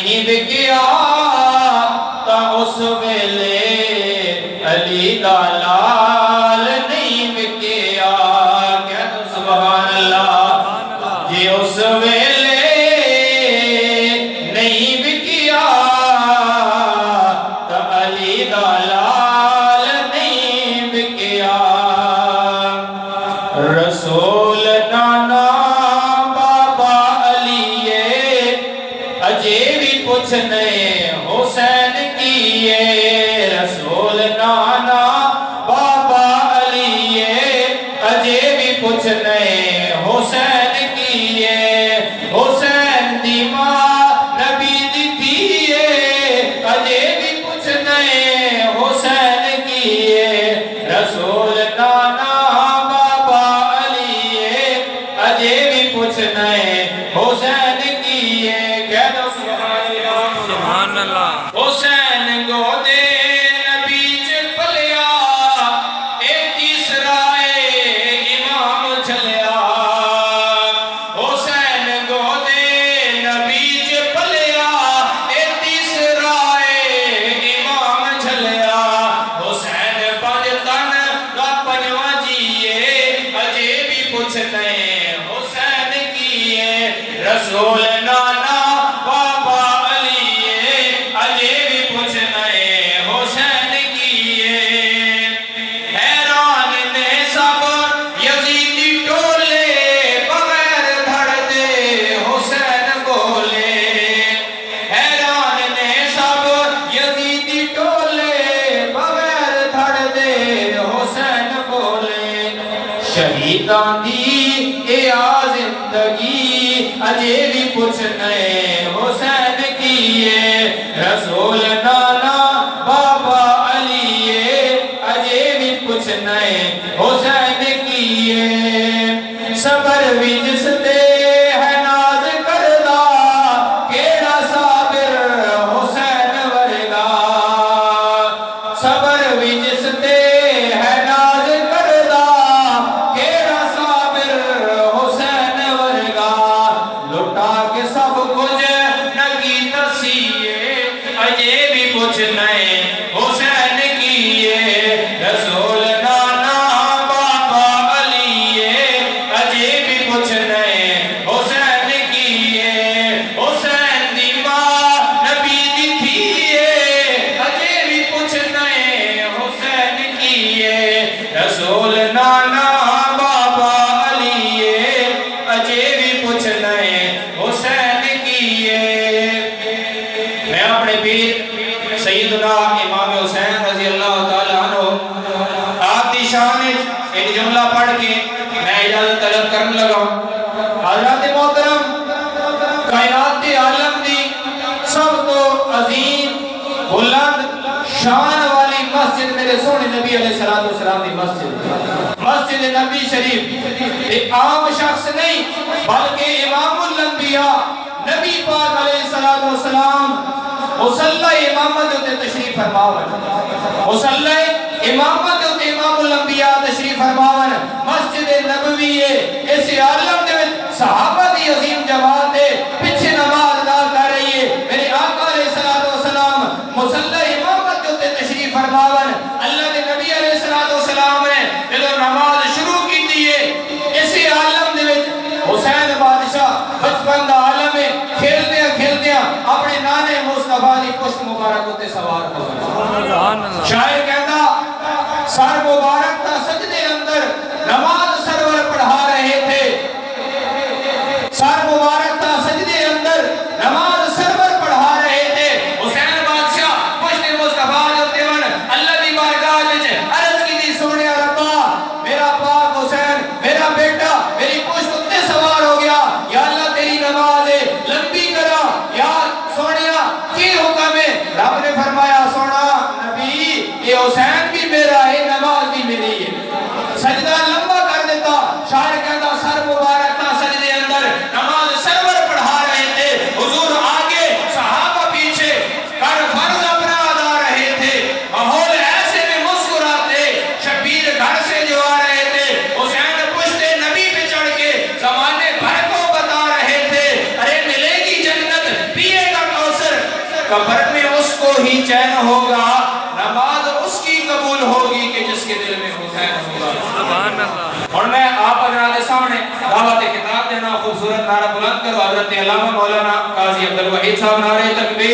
نہیں بکیا تا اس ویلے علی دا لال نہیں بکیا کہہ دو سبحان اللہ جی اس ویلے نہیں بکیا تا علی دا لال نہیں بکیا رسول نانا بابا علی اجے بھی پوچھنے حسین کیے رسول نانا بابا علی اجے بھی پوچھنے حسین کیے حسین دی ماں نبی دی تھیے اجے بھی پوچھنے حسین کیے رسول نانا بابا علی اجے بھی پوچھنے حسین کیے کہہ دو سبحان اللہ حسین گودے نبی چ پلیا اے تیسرا امام چلیا حسین گودے نبی چ پلیا اے تیسرا امام چلیا حسین پنج تن دا پنجواں جیے اجے بھی پوچھنے حسین کیے رسول نانا بابا علی اجے بھی پوچھنے حسین کیے حیران نے سب یزیدی ٹولے بغیر دھڑ دے حسین بولے حیران نے سب یزیدی ٹولے بغیر دھڑ دے حسین بولے شہیدان دی اے زندگی اجے بھی پوچھنے حسین کیے رسول نانا بابا علی اجے بھی پوچھنے حسین کیے صبر بھی جس تے ہے ناز کردہ کیڑا صابر حسین ورگا صبر بھی جس تے ہے ناز کردہ کیڑا صابر حسین ورگا لٹا کے سب کچھ نگی تسیے اجے بھی پوچھنے حسین کیے رسول نانا بابا علی اجے بھی پوچھنے حسین کیے حسین دی ماں نبی دی تھیے اجے بھی پوچھنے حسین کیے رسول نانا بابا علی اجے بھی پوچھنے حسین کیے میں اپنے پیر سیدنا امام حسین رضی اللہ تعالیٰ عنہ آپ دی شان ایک جملہ پڑھ کے میں اجازت طلب کرنے لگا حضرات محترم کائنات عالم دی سب تو عظیم بلند شان والی مسجد میرے سونے نبی علیہ السلام دی مسجد نبی شریف ایک عام شخص نہیں بلکہ امام الانبیاء نبی پاک علیہ السلام مصلی امامت ہوتے تشریف فرماون مصلی امامت ہوتے امام الانبیاء تشریف فرماون مسجد نبوی ہے اس عالم دے صحابہ دی عظیم جماعت ہے پچھے نماز ادا کر رہی ہے میرے آقا علیہ السلام مصلی امامت ہوتے تشریف فرماون اللہ کے نبی علیہ السلام نے جب نماز شروع کی دیئے اس عالم دے حسین بادشاہ بچپن دا عالم ہے کھیلدیاں اپنے نانے مصطفیٰ دی پشت مبارک ہوتے سوار کو شاعر کہتا سر مبارک تا سجدے اندر نماز سرور پڑھا رہے تھے سر مبارک تا سجدے اندر نماز سرور پڑھا رہے تھے حسین بادشاہ پشت مصطفیٰ ہوتے ون اللہ دی بارگاہ وچ عرض کی دی سونے ربا میرا پاک حسین میرا بیٹا میری پشت اتے سوار ہو گیا یا اللہ تیری نماز لمبی کرا یا سونیا کی حکم ہے رب نے فرمایا سونے پر میں اس کو ہی چین ہوگا، نماز اس کی قبول ہوگی کہ جس کے دل میں حسین ہوگا۔ سبحان اللہ۔ اور میں آپ حضرات کے سامنے دعوت خطاب دینا، خوبصورت نعرہ بلند کرو، حضرت علامہ مولانا قاضی عبدالوحید صاحب نعرہ تکبیر۔